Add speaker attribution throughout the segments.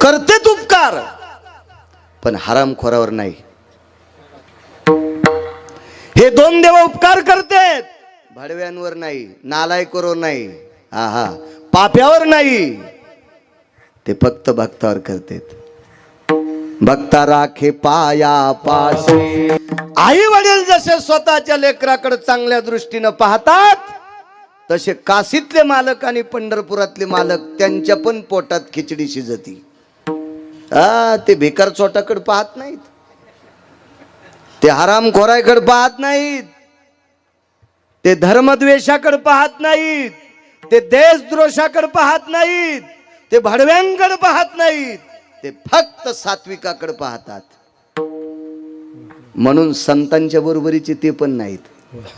Speaker 1: करतेत उपकार, पण हरामखोरावर नाही. हे दोन देव उपकार करतेत, भडव्यांवर नाही, नालायकावर नाही, आहा पाप्यावर नाही. ते फक्त भक्तावर करतेत. भक्ता राखे पाया पाशी. आई वडील जसे स्वतःच्या लेकराकडे चांगल्या दृष्टीने पाहतात, तसे काशीतले मालक आणि पंढरपुरातले मालक त्यांच्या पण पोटात खिचडी शिजती. ते भिकार चोटाकडे पाहत नाहीत, ते हरामखोराकडे पाहत नाहीत, ते धर्मद्वेषाकडे पाहत नाहीत, ते देशद्रोषाकडे पाहत नाहीत, ते भडव्यांकडे पाहत नाहीत, ते फक्त सात्विकाकडे पाहतात. म्हणून संतांच्या बरोबरीचे ते पण नाहीत.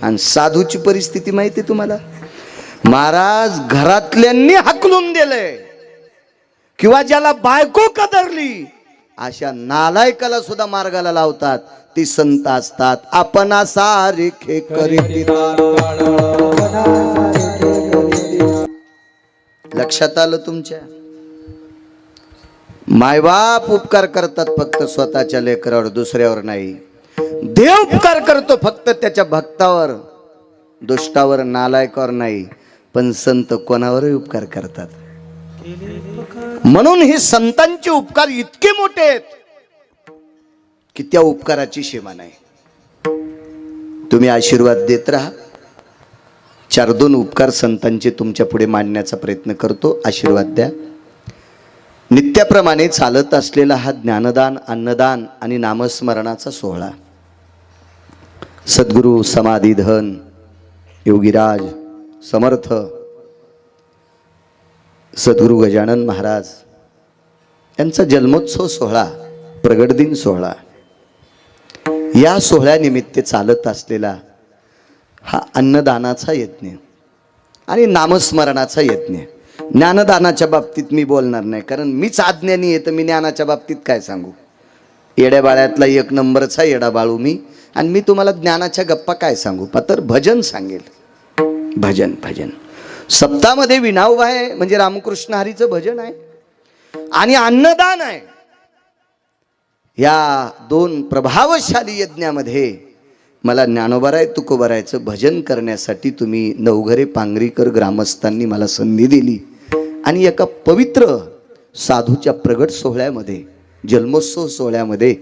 Speaker 1: आणि साधूची परिस्थिती माहिती तुम्हाला, महाराज घरातल्यांनी हाकलून दिलंय, किंवा ज्याला बायको कदरली अशा नालायकाला सुद्धा मार्गाला लावतात. ती संत असतात. आपण सारिखे करीत. लक्षात आलं तुमच्या? मायबाप उपकार करतात फक्त स्वतःच्या लेकरावर, दुसऱ्यावर नाही. देव उपकार करतो फक्त त्याच्या भक्तावर, दुष्टावर, नालायकावर नाही. पण संत कोणावरही उपकार करतात. म्हणून हे संतांचे उपकार इतके मोठे आहेत की त्या उपकाराची सीमा नाही. तुम्ही आशीर्वाद देत राहा. 4-2 उपकार संतांचे तुमच्या पुढे मांडण्याचा प्रयत्न करतो. आशीर्वाद द्या. नित्याप्रमाणे चालत असलेला हा ज्ञानदान, अन्नदान आणि नामस्मरणाचा सोहळा सद्गुरु समाधीधन योगीराज समर्थ सद्गुरु गजानन महाराज यांचा जन्मोत्सव सोहळा, प्रगट दिन सोहळा, या सोहळ्यानिमित्त चालत असलेला हा अन्नदानाचा यज्ञ आणि नामस्मरणाचा यज्ञ. ज्ञानदानाच्या बाबतीत मी बोलणार नाही, कारण मीच अज्ञानी आहे, तर मी ज्ञानाच्या बाबतीत काय सांगू. येड्या बाळ्यातला 1 नंबरचा येडा बाळू मी, आणि मी तुम्हाला ज्ञानाच्या गप्पा काय सांगू. तर भजन सांगेल. भजन भजन सप्तामध्ये विनाव आहे, म्हणजे रामकृष्ण हरीचं भजन आहे आणि अन्नदान आहे. या 2 प्रभावशाली यज्ञामध्ये मला ज्ञानोबाराय तुकोबारायचं भजन करण्यासाठी तुम्ही नवघरे पांगरीकर ग्रामस्थांनी मला संधी दिली. आणि एका पवित्र साधूच्या प्रगट सोहळ्यामध्ये, जन्मोत्सव सोहळ्यामध्ये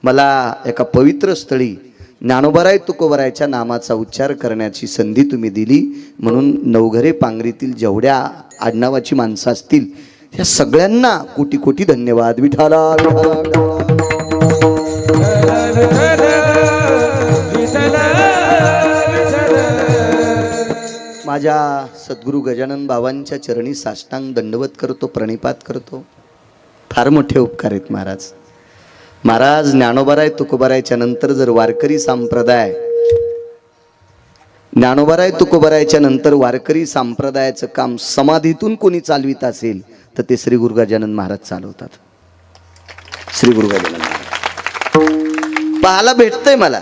Speaker 1: मला एका पवित्र स्थळी ज्ञानोबाराय तुकोबारायच्या नामाचा उच्चार करण्याची संधी तुम्ही दिली. म्हणून नवघरे पांगरीतील जेवढ्या आडनावाची माणसं असतील त्या सगळ्यांना कोटी कोटी धन्यवाद. विठाला माझ्या सद्गुरु गजानन बाबांच्या चरणी साष्टांग दंडवत करतो, प्रणिपात करतो. फार मोठे उपकार आहेत महाराज. महाराज ज्ञानोबाराय तुकोबारायच्या नंतर जर वारकरी संप्रदाय, ज्ञानोबाराय तुकोबारायच्या नंतर वारकरी संप्रदायाचं काम समाधीतून कोणी चालवित असेल तर ते श्री गुरु गजानन महाराज चालवतात. श्री गुरु गजानन महाराज पाहायला भेटतंय मला.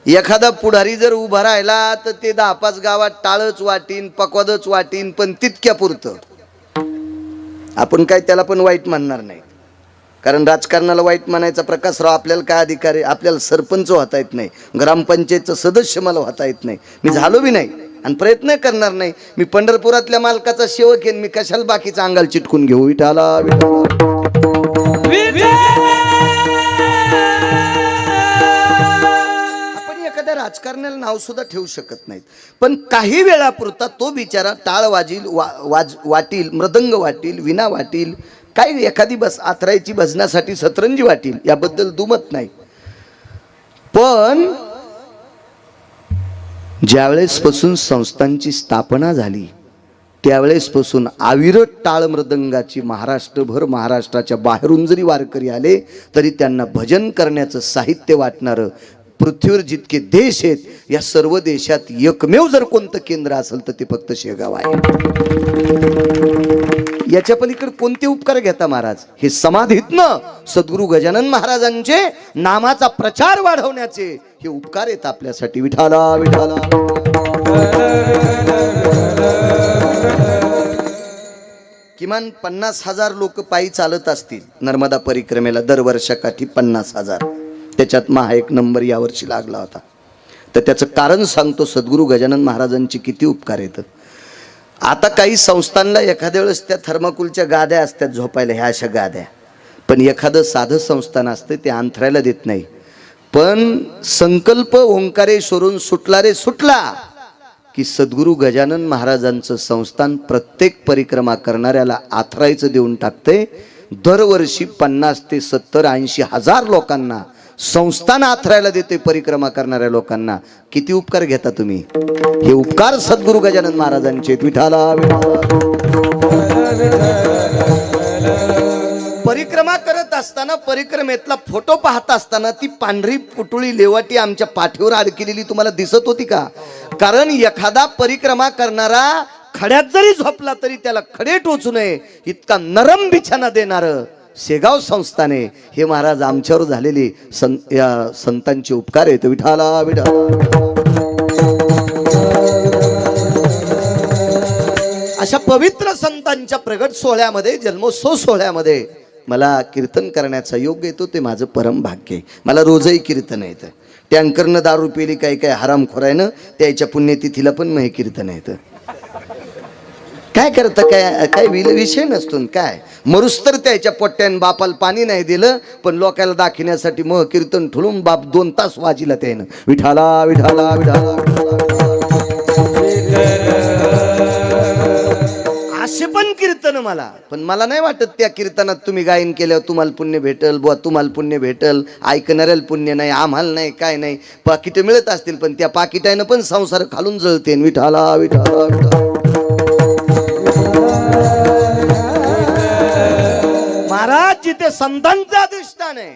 Speaker 1: एखादा पुढारी जर उभा राहिला तर ते 10-5 गावात टाळच वाटीन, पकवादच वाटीन, पण तितक्या पुरतं. आपण काय त्याला पण वाईट म्हणणार नाही, कारण राजकारणाला वाईट म्हणायचा प्रकाशराव आपल्याला काय अधिकार आहे. आपल्याला सरपंच होता येत नाही, ग्रामपंचायतचं सदस्य मला होता येत नाही, मी झालो बी नाही आणि प्रयत्न करणार नाही. मी पंढरपुरातल्या मालकाचा सेवक आहे, मी कशाला बाकीचा अंगाला चिटकून घेऊ. विठाला राजकारण्याला नाव सुद्धा ठेवू शकत नाहीत, पण काही वेळापुरता तो बिचारा टाळ वाटील, मृदंग वाटील, विना वाटील, काही एखादी आथरायची भजनासाठी सतरंजी वाटील, याबद्दल दुमत नाही. पण ज्यावेळेसपासून संस्थांची स्थापना झाली त्यावेळेसपासून अविरत टाळ मृदंगाची महाराष्ट्रभर, महाराष्ट्राच्या बाहेरून जरी वारकरी आले तरी त्यांना भजन करण्याचं साहित्य वाटणारं पृथ्वीवर जितके देश आहेत या सर्व देशात एकमेव जर कोणतं केंद्र असेल तर ते फक्त शेगाव आहे. याच्या पलीकडे कोणते उपकार घेता महाराज. हे समाधीतनं सद्गुरु गजानन महाराजांचे नामाचा प्रचार वाढवण्याचे हे उपकार आहेत आपल्यासाठी. विठाला विठाला किमान 50,000 लोक पायी चालत असतील नर्मदा परिक्रमेला दरवर्षाकाठी 50,000. त्याच्यात महा एक नंबर यावर्षी लागला होता. तर त्याचं कारण सांगतो, सद्गुरू गजानन महाराजांचे किती उपकार येतात. आता काही संस्थांना एखाद्या वेळेस त्या थर्माकोलच्या गाद्या असतात झोपायला, ह्या अशा गाद्या, पण एखादं साधं संस्थान असतं ते अंथरायला देत नाही. पण संकल्प ओंकारेश्वरून सुटला रे सुटला की सद्गुरू गजानन महाराजांचं संस्थान प्रत्येक परिक्रमा करणाऱ्याला आथरायचं देऊन टाकते. दरवर्षी 50 ते 70 80 हजार लोकांना संस्थान आथरायला देते परिक्रमा करणाऱ्या लोकांना. किती उपकार घेता तुम्ही. हे उपकार सद्गुरू गजानन महाराजांचे. विठाला परिक्रमा करत असताना परिक्रमेतला फोटो पाहत असताना ती पांढरी पुटुळी लेवाटी आमच्या पाठीवर अडकलेली तुम्हाला दिसत होती का? कारण एखादा परिक्रमा करणारा खड्यात जरी झोपला तरी त्याला खडे टोचू नये इतका नरम बिछाना देणारं शेगाव संस्थान आहे. हे महाराज आमच्यावर झालेली संतांचे उपकार आहेत. विठाला अशा पवित्र संतांच्या प्रगट सोहळ्यामध्ये, जन्मोत्सव सोहळ्यामध्ये मला कीर्तन करण्याचा योग येतो. ते माझं परम भाग्य आहे. मला रोजही कीर्तन येतं. टँकरनं दारू पिली काही काय हरामखोरायनं त्याच्या पुण्यतिथीला पण मग हे कीर्तन येतं. काय करता, काय विषय नसतो. काय मरुस तर त्याच्या पोट्ट्यान बापाला पाणी नाही दिलं, पण लोकांना दाखवण्यासाठी मग कीर्तन ठुलून बाप 2 तास वाजिला त्यानं. विठाला विठाला विठाला असे पण कीर्तन मला. पण मला नाही वाटत त्या कीर्तनात तुम्ही गायन केल्यावर तुम्हाला पुण्य भेटल बुवा, तुम्हाला पुण्य भेटल. ऐकणाऱ्याला पुण्य नाही, आम्हाला नाही, काय नाही. पाकिट मिळत असतील पण त्या पाकिटानं पण संसार खालून जळते. विठाला विठाला विठाला महाराज जिथे संतांचं अधिष्ठान आहे,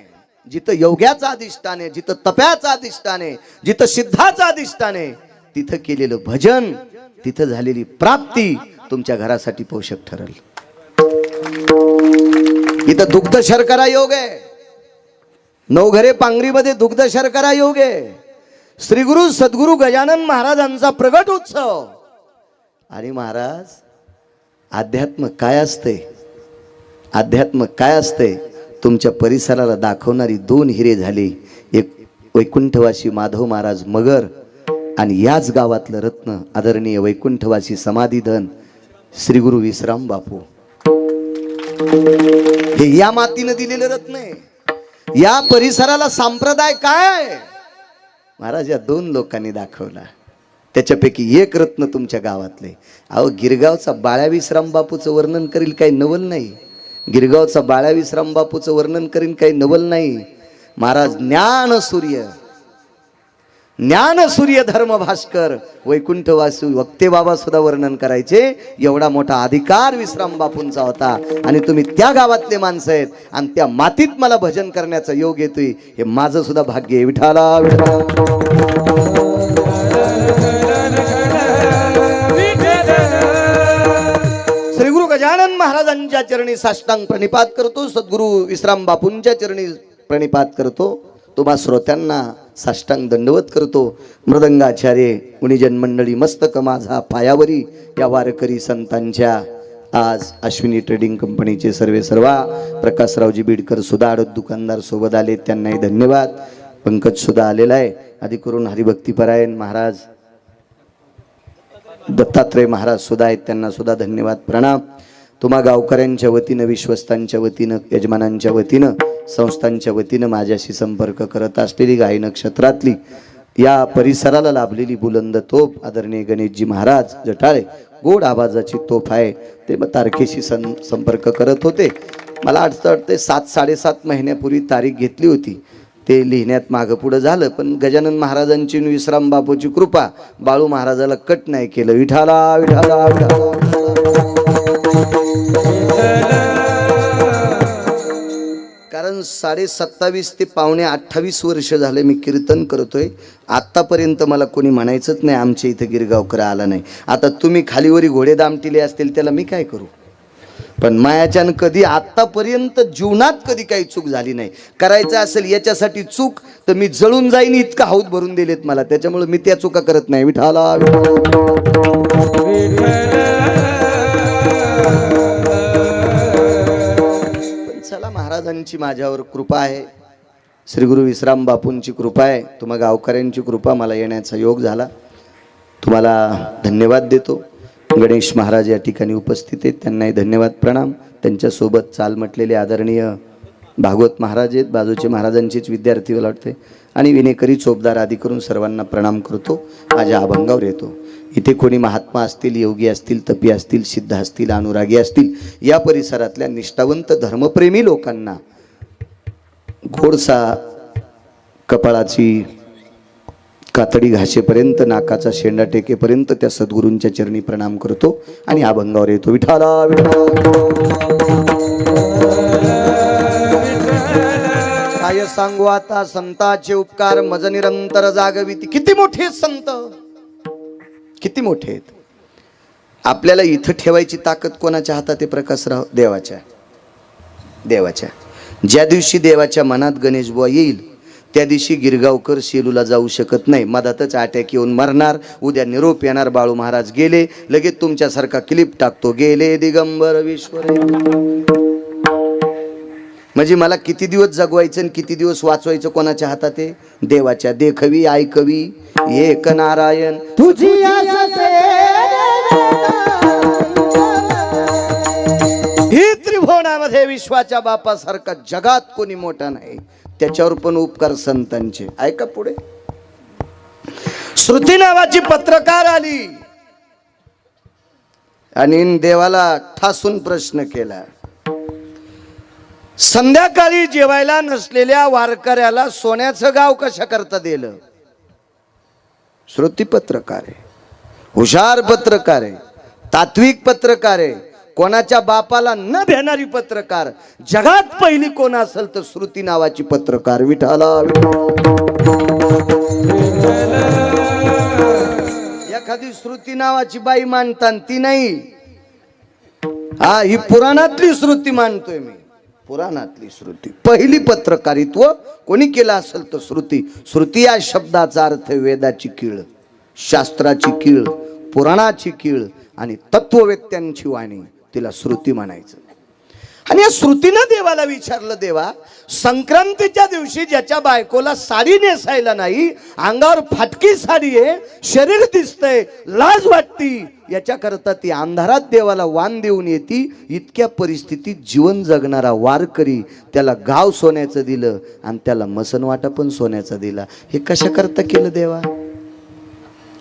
Speaker 1: जिथं योग्याचं अधिष्ठान आहे, जिथं तप्याचं अधिष्ठान आहे, जिथं सिद्धाचं अधिष्ठान आहे, तिथं केलेलं भजन, तिथं झालेली प्राप्ती तुमच्या घरासाठी पोषक ठरल. इथं दुग्ध शर्करा योग आहे. नवघरे पांगरीमध्ये दुग्ध शर्करा योग आहे. श्री गुरु सद्गुरू गजानन महाराजांचा प्रगट उत्सव. आणि महाराज अध्यात्म काय असते, अध्यात्म काय असते तुमच्या परिसराला दाखवणारी 2 हिरे झाली. एक वैकुंठवासी माधव महाराज मगर आणि याच गावातलं रत्न आदरणीय वैकुंठवासी समाधीधन श्री गुरु विश्राम बापू. हे या मातीनं दिलेलं रत्न आहे. या परिसराला संप्रदाय काय महाराज या 2 लोकांनी दाखवला. त्याच्यापैकी एक रत्न तुमच्या गावातले. अहो गिरगावचा बाळ्या विश्राम बापूचं वर्णन करील काही नवल नाही. गिरगावचा बाळ्या विश्राम बापूचं वर्णन करील काही नवल नाही. महाराज ज्ञान सूर्य धर्म भास्कर वैकुंठवासी वक्ते बाबा सुद्धा वर्णन करायचे. एवढा मोठा अधिकार विश्राम बापूंचा होता. आणि तुम्ही त्या गावातले माणसं आहेत आणि त्या मातीत मला भजन करण्याचा योग येतोय. हे माझं सुद्धा भाग्य आहे. विठाला श्री गुरु गजानन महाराजांच्या चरणी साष्टांग प्रणिपात करतो. सद्गुरु विश्राम बापूंच्या चरणी प्रणिपात करतो. तुम्हा श्रोत्यांना साष्टांग दंडवत करतो. मृदंगाचार्य गुणीजन मंडळी मस्तक माझा पायावरी या वारकरी संतांच्या आज अश्विनी ट्रेडिंग कंपनीचे सर्वा प्रकाशरावजी बीडकर सुद्धा आडत दुकानदार सोबत आले, त्यांनाही धन्यवाद. पंकज सुद्धा आलेला आहे. आधी करून हरिभक्तीपरायण महाराज दत्तात्रय महाराज सुद्धा आहेत, त्यांना सुद्धा धन्यवाद प्रणाम. तुम्हा गावकऱ्यांच्या वतीनं, विश्वस्तांच्या वतीनं, यजमानांच्या वतीनं, संस्थांच्या वतीनं माझ्याशी संपर्क करत असलेली गायी नक्षत्रातली या परिसराला लाभलेली बुलंद तोफ आदरणीय गणेशजी महाराज जटाळे, गोड आवाजाची तोफ आहे. ते तारखेशी संपर्क करत होते. मला वाटते 7-7.5 महिन्यापूर्वी तारीख घेतली होती. ते लिहिण्यात मागं पुढं झालं, पण गजानन महाराजांची विश्राम बापूची कृपा बाळू महाराजाला कट नाही केलं. विठाला विठाला विठाला. कारण 27.5 ते पावणे 28 वर्ष झाले मी कीर्तन करतोय. आत्तापर्यंत मला कोणी म्हणायचंच नाही आमच्या इथं गिरगावकर आला नाही. आता तुम्ही खालीवरी घोडे दामटिले असतील त्याला मी काय करू. पण मायाच्यानं कधी आत्तापर्यंत जीवनात कधी काही चूक झाली नाही. करायचं असेल याच्यासाठी चूक तर मी जळून जाईन इतका हौद भरून दिलेत मला, त्याच्यामुळे मी त्या चुका करत नाही. विठाला महाराजांची माझ्यावर कृपा आहे, श्री गुरु विश्राम बापूंची कृपा आहे, तुम्हा गावकऱ्यांची कृपा, मला येण्याचा योग झाला. तुम्हाला धन्यवाद देतो. गणेश महाराज या ठिकाणी उपस्थित आहेत, त्यांनाही धन्यवाद प्रणाम. त्यांच्यासोबत चाल म्हटलेले आदरणीय भागवत महाराज आहेत, बाजूचे महाराजांचेच विद्यार्थी मला वाटते, आणि विनेकरी चोपदार आदी करून सर्वांना प्रणाम करतो. माझ्या अभंगावर येतो. इथे कोणी महात्मा असतील, योगी असतील, तपी असतील, सिद्ध असतील, अनुरागी असतील, या परिसरातल्या निष्ठावंत धर्मप्रेमी लोकांना घोडसा कपाळाची कातडी घासेपर्यंत, नाकाचा शेंडा टेकेपर्यंत त्या सद्गुरूंच्या चरणी प्रणाम करतो आणि अभंगावर येतो. विठाला काय सांगू आता संतांचे उपकार मज निरंतर जागविती. किती मोठे संत, किती मोठे आहेत. आपल्याला इथं ठेवायची ताकद कोणाच्या हातात आहे? प्रकाशराव, देवाच्या. देवाच्या. ज्या दिवशी देवाच्या मनात गणेश बुवा येईल त्या दिवशी गिरगावकर शेलूला जाऊ शकत नाही. मधातच अटॅक येऊन मरणार. उद्या निरोप येणार, बाळू महाराज गेले, लगेच तुमच्यासारखा क्लिप टाकतो, गेले दिगंबर विश्वर. म्हणजे मला किती दिवस जगवायचं आणि किती दिवस वाचवायचं कोणाच्या हातात आहे? देवाच्या. देखवी ऐकवी एक नारायण तुझी ही त्रिभुवनामध्ये विश्वाच्या बापासारखा जगात कोणी मोठा नाही. त्याच्यावर पण उपकार संतांचे. ऐका पुढे. श्रुती नावाची पत्रकार आली आणि देवाला ठासून प्रश्न केला, संध्याकाळी जेवायला नसलेल्या वारकऱ्याला सोन्याचं गाव कशा करता दिलं? श्रुती पत्रकार आहे, हुशार पत्रकार आहे, तात्विक पत्रकार आहे, कोणाच्या बापाला न भेटणारी पत्रकार. जगात पहिली कोण असेल तर श्रुती नावाची पत्रकार. विठाला एखादी श्रुती नावाची बाई मानतात ती नाही, हा ही पुराणातली श्रुती मानतोय मी. पुराणातली श्रुती पहिली पत्रकारित्व कोणी केलं असेल तर श्रुती. श्रुती या शब्दाचा अर्थ वेदाची कीळ, शास्त्राची कीळ, पुराणाची कीळ आणि तत्ववेत्यांची वाणी, तिला श्रुती म्हणायचं. आणि या श्रुतीनं देवाला विचारलं, देवा संक्रांतीच्या दिवशी ज्याच्या बायकोला साडी नेसायला नाही, अंगावर फाटकी साडी आहे, शरीर दिसतंय, लाज वाटती, याच्याकरता ती अंधारात देवाला वाण देऊन येते. इतक्या परिस्थितीत जीवन जगणारा वारकरी, त्याला गाव सोन्याचं दिलं आणि त्याला मसनवाटा पण सोन्याचा दिला. हे कशा करता केलं देवा?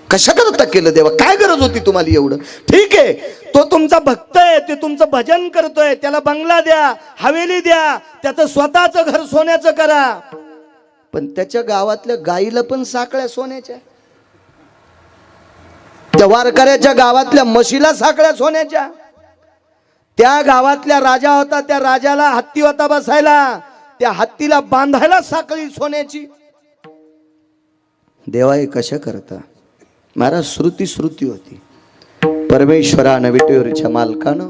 Speaker 1: कशा करता केलं देवा? काय गरज होती तुम्हाला एवढं? ठीक आहे, तो तुमचा भक्त आहे, ते तुमचं भजन करतोय, त्याला बंगला द्या, हवेली द्या, त्याचं स्वतःचं घर सोन्याचं करा, पण त्याच्या गावातल्या गाईला पण साखळ्या सोन्याच्या, त्या वारकऱ्याच्या गावातल्या म्हशीला साखळ्या सोन्याच्या, त्या गावातल्या राजा होता, त्या राजाला हत्ती होता बसायला, त्या हत्तीला बांधायला साखळी सोन्याची. देवा हे कशा करता? महाराज श्रुती श्रुती होती. परमेश्वरानं विटेवरच्या मालकानं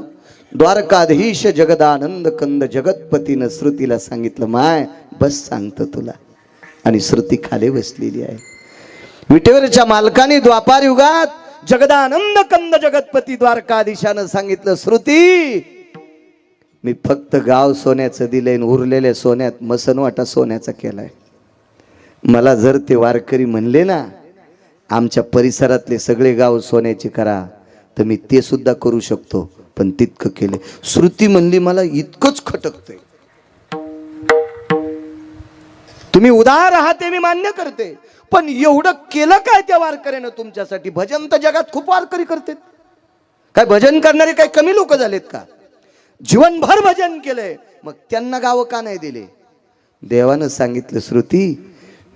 Speaker 1: द्वारकाधीश जगदानंद कंद जगतपतीनं श्रुतीला सांगितलं, माय बस सांगतो तुला. आणि श्रुती खाली बसलेली आहे. विटेवरच्या मालकाने द्वापार युगात जगदानंद कंद जगतपती द्वारकाधीशानं सांगितलं, श्रुती मी फक्त गाव सोन्याचं दिलंय, उरलेल्या सोन्यात मसनवाटा सोन्याचा केलाय. मला जर ते वारकरी म्हणले ना आमच्या परिसरातले सगळे गाव सोन्याचे करा, तर मी ते सुद्धा करू शकतो, पण तितकं केले. श्रुती म्हणली मला इतकंच खटकतंय. तुम्ही उदार आहात ते मी मान्य करते, पण एवढं केलं काय त्या वारकऱ्यानं तुमच्यासाठी? भजन तर जगात खूप वारकरी करतात. काय भजन करणारे काय कमी लोक झालेत का? जीवनभर भजन केलंय, मग त्यांना गाव का नाही दिले? देवानं सांगितलं, श्रुती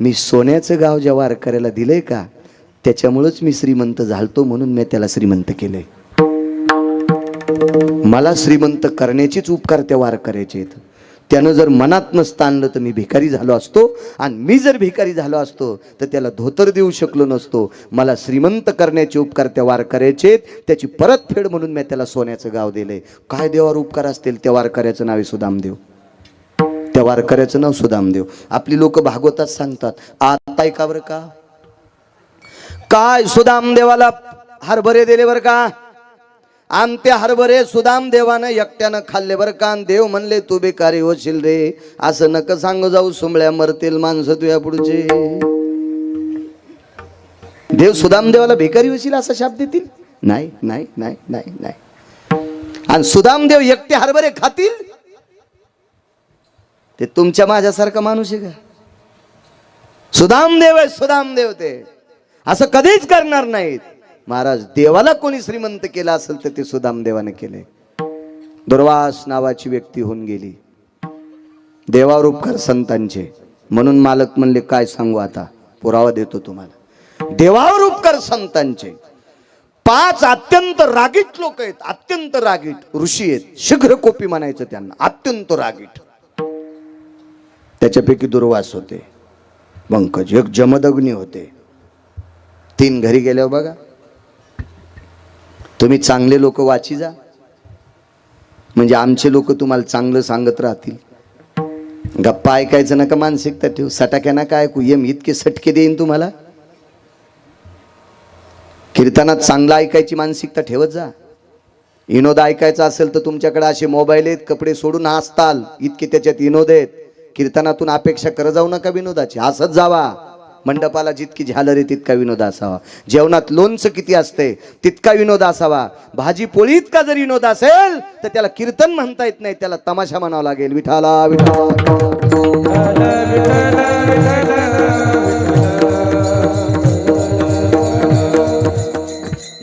Speaker 1: मी सोन्याचं गाव ज्या वारकऱ्याला दिलंय का, त्याच्यामुळेच मी श्रीमंत झालतो, म्हणून मी त्याला श्रीमंत केलंय. मला श्रीमंत करण्याचीच उपकार त्या वारकऱ्याचे आहेत. त्यानं जर मनात नसतं आणलं तर मी भिकारी झालो असतो, आणि मी जर भिकारी झालो असतो तर त्याला धोतर देऊ शकलो नसतो. मला श्रीमंत करण्याचे उपकार त्या वारकऱ्याचे आहेत, त्याची परतफेड म्हणून मी त्याला सोन्याचं गाव दिलंय. काय देवावर उपकार असतील? त्या वारकऱ्याचं नाव सुदामदेव. त्या वारकऱ्याचं नाव सुदामदेव. आपली लोक भागवतात सांगतात, आता ऐका बरं का, काय सुदामदेवाला हरभरे दिले बरं का, आमते हरभरे सुदाम देवानं एकट्यानं खाल्ले बर का. देव म्हणले तू बेकारी होशील रे. असं नक सांगू जाऊ, सुंबळ्या मरतील माणसं तुया पुढचे. देव सुदाम देवाला भिकारी होशील असा शाप देतील? नाही नाही नाही नाही नाही. आणि सुदाम देव एकटे हरभरे खातील? ते तुमच्या माझ्यासारखा माणूस आहे का? सुदाम देव आहे, सुदाम देव ते असं कधीच करणार नाहीत. महाराज, देवाला कोणी श्रीमंत केला असेल तर ते सुदाम देवाने केले. दुर्वास नावाची व्यक्ती होऊन गेली. देवावर उपकार संतांचे. म्हणून मालक म्हणले काय सांगू आता, पुरावा देतो तुम्हाला. देवावर उपकार संतांचे. 5 अत्यंत रागीट लोक आहेत, अत्यंत रागीट ऋषी आहेत. शीघ्र कोपी म्हणायचं त्यांना, अत्यंत रागीट. त्याच्यापैकी दुर्वास होते, पंकज एक जमदग्नी होते. 3 घरी गेल्यावर बघा, तुम्ही चांगले लोक वाची जा, म्हणजे आमचे लोक तुम्हाला चांगलं सांगत राहतील. गप्पा ऐकायचं नका, मानसिकता ठेव. सटाक्याना काय ऐकू, इतके सटके देईन तुम्हाला. कीर्तनात चांगलं ऐकायची मानसिकता ठेवत जा. विनोद ऐकायचा असेल तर तुमच्याकडे असे मोबाईल आहेत, कपडे सोडून हसताल इतके त्याच्यात विनोद आहेत. कीर्तनातून अपेक्षा करत जाऊ नका विनोदाची, हसत जावा. मंडपाला जितकी झालर आहे तितका विनोद असावा. जेवणात लोणचं किती असते तितका विनोद असावा. भाजी पोळी इतका जर विनोद असेल तर त्याला कीर्तन म्हणता येत नाही, त्याला तमाशा म्हणावा लागेल. विठाला विठाला.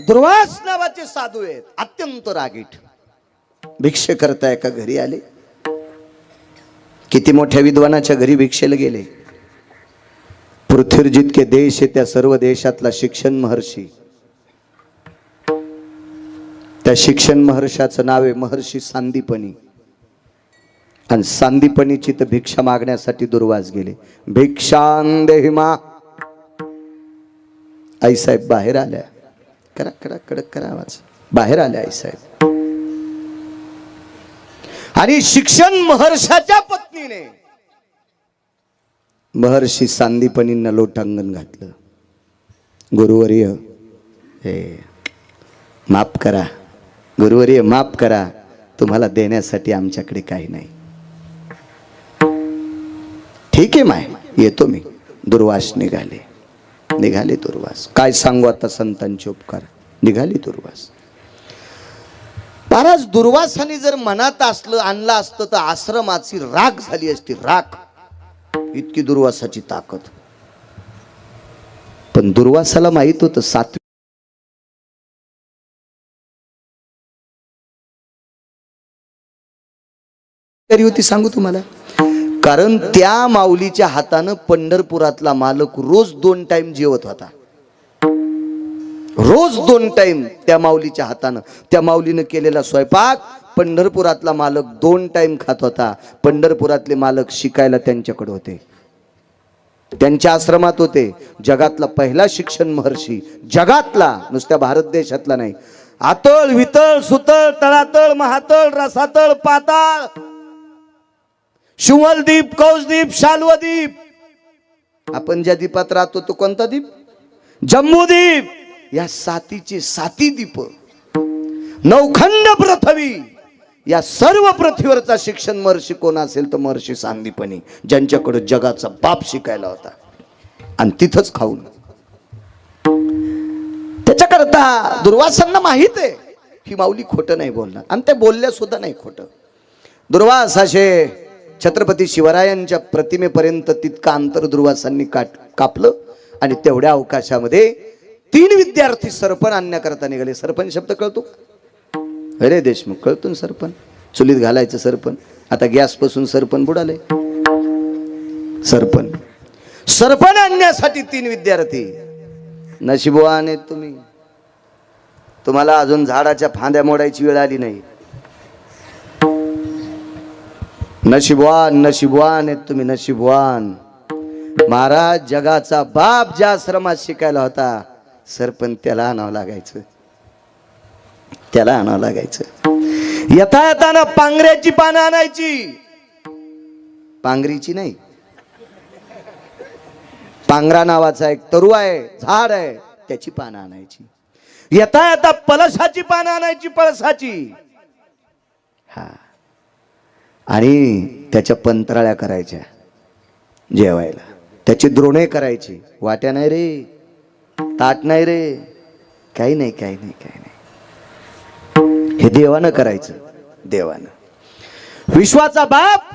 Speaker 1: दुर्वास नावाचे साधू आहेत, अत्यंत रागीट. भिक्षे करताय का घरी आले. किती मोठ्या विद्वानाच्या घरी भिक्षेला गेले. पृथ्वीवर जितके देश आहे त्या सर्व देशातला शिक्षण महर्षी. त्या शिक्षण महर्षाचं नाव आहे महर्षी सांदीपनी. आणि सांदीपनीची तर भिक्षा मागण्यासाठी दुर्वास गेले. भिक्षां देहि मा. आईसाहेब बाहेर आल्या. करा करा कडक करा आवाज. बाहेर आल्या आईसाहेब. आणि शिक्षण महर्षाच्या पत्नीने महर्षी सांदीपनींना लोटांगण घातलं. गुरुवर्य हे माफ करा, गुरुवर्य माफ करा, तुम्हाला देण्यासाठी आमच्याकडे काही नाही. ठीक आहे माय, येतो मी. दुर्वास निघाले दुर्वास. काय सांगू आता संतांचे उपकार. निघाले दुर्वास. महाराज, दुर्वासाने जर मनात आणलं असतं तर आश्रमाची राख झाली असती, राख. इतकी दुर्वासाची ताकद. पण दुर्वासाला माहित होतं 7वी होती. सांगू तुम्हाला, कारण त्या माऊलीच्या हातानं पंढरपुरातला मालक रोज 2 टाइम जेवत होता. रोज 2 टाइम त्या माऊलीच्या हातानं. त्या माऊलीनं केलेला स्वयंपाक पंढरपुरातला मालक 2 टाइम खात होता. पंढरपुरातले मालक शिकायला त्यांच्याकडे होते, त्यांच्या आश्रमात होते. जगातला पहिला शिक्षण महर्षी, जगातला, नुसत्या भारत देशातला नाही. आतळ वितळ सुतळ तळातळ महातळ रसातळ पाताळ शिवलदीप कौसदीप शाल्वदीप. आपण ज्या दीपात राहतो तो कोणता दीप? जम्बूदीप. या 7 दीप, नवखंड पृथ्वी. या सर्व पृथ्वीवरचा शिक्षण महर्षी कोण असेल तर महर्षी सांदीपनी, ज्यांच्याकडे जगाचा बाप शिकायला होता. आणि तिथंच खाऊन. त्याच्याकरता दुर्वासांना माहित आहे ही माऊली खोटं नाही बोलणार, आणि ते बोलल्या सुद्धा नाही खोटं. दुर्वास असे छत्रपती शिवरायांच्या प्रतिमेपर्यंत तितका अंतर दुर्वासांनी कापलं. आणि तेवढ्या अवकाशामध्ये 3 विद्यार्थी सरपण आणण्याकरता निघाले. सरपण शब्द कळतो? अरे देशमुख, कळतो ना सरपण? चुलीत घालायचं सरपण. आता गॅस पासून सरपण बुडाले. सरपण आणण्यासाठी 3 विद्यार्थी. नशिबवान आहेत तुम्ही, तुम्हाला अजून झाडाच्या फांद्या मोडायची वेळ आली नाही. नशिबवान आहेत तुम्ही, नशिबवान. महाराज, जगाचा बाप ज्या आश्रमात शिकायला होता, सरपण त्याला आणावं लागायचं. येताना पांगऱ्याची पानं आणायची. पांगरीची नाही, पांगरा नावाचा एक तरू आहे, झाड आहे, त्याची पानं आणायची. येता येता पळसाची पानं आणायची, पळसाची. हा, आणि त्याच्या पंत्राळ्या करायच्या जेवायला. त्याची द्रोणे करायची. वाट्या नाही रे, ताट नाही रे, काही नाही, काही नाही, काही नाही. हे देवानं करायचं, देवानं. विश्वाचा बाप,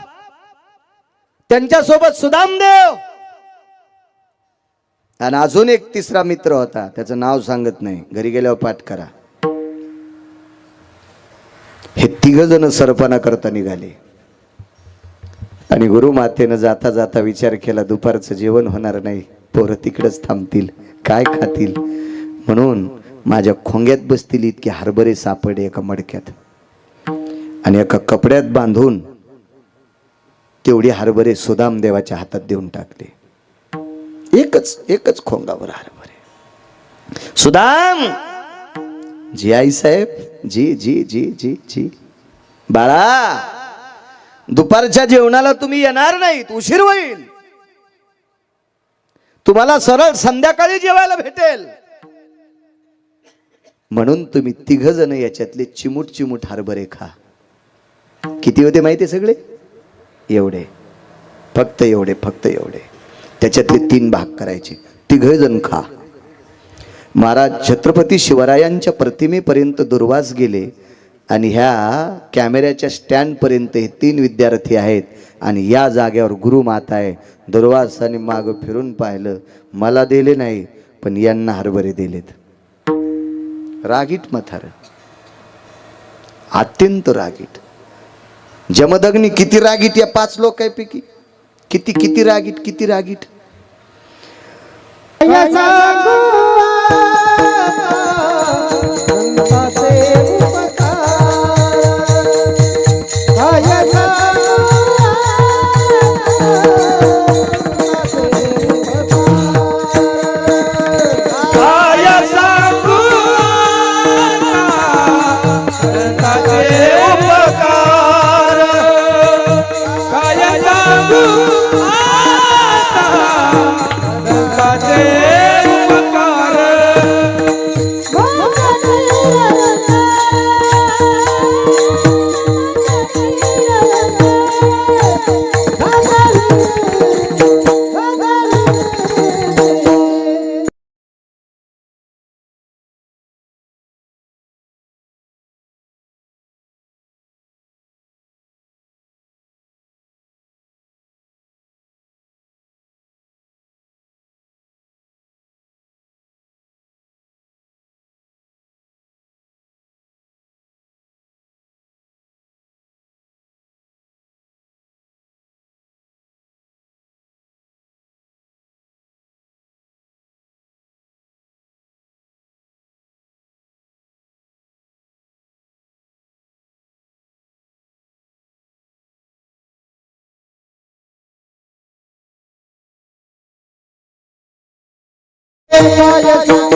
Speaker 1: त्यांच्यासोबत सुदामदेव, आणि अजून एक तिसरा मित्र होता, त्याचं नाव सांगत नाही, घरी गेल्यावर पाठ करा. हे तिघ जण सरपणा करता निघाले. आणि गुरुमातेनं जाता जाता विचार केला, दुपारचं जेवण होणार नाही, पोरं तिकडच थांबतील, काय खातील, म्हणून माझ्या खोंग्यात बसतील इतके हरभरे सापडे एका मडक्यात, आणि एका कपड्यात बांधून तेवढी हरभरे सुदामदेवाच्या हातात देऊन टाकले. एकच खोंगावर हरभरे. सुदाम, जी आई साहेब, जी जी जी जी जी. बाळा, दुपारच्या जेवणाला तुम्ही येणार नाहीत, उशीर होईल, तुम्हाला सरळ संध्याकाळी जेवायला भेटेल, म्हणून तुम्ही तिघ जण याच्यातले चिमूट चिमूट हरभरे खा. किती होते माहिती सगळे? एवढे, फक्त एवढे, फक्त एवढे. त्याच्यातले 3 भाग करायचे, तिघ जण खा. महाराज छत्रपती शिवरायांच्या प्रतिमेपर्यंत दुर्वास गेले, आणि ह्या कॅमेऱ्याच्या स्टँड पर्यंत हे 3 विद्यार्थी आहेत, आणि या जागेवर गुरुमाता आहे. दुर्वासाने माग फिरून पाहिलं, मला दिले नाही, पण यांना हरभरे दिलेत. रागीट मथार, अत्यंत रागीट. जमदग्नी किती रागीट या 5 लोकांपैकी, किती किती रागीट, किती रागीट.
Speaker 2: Hallelujah.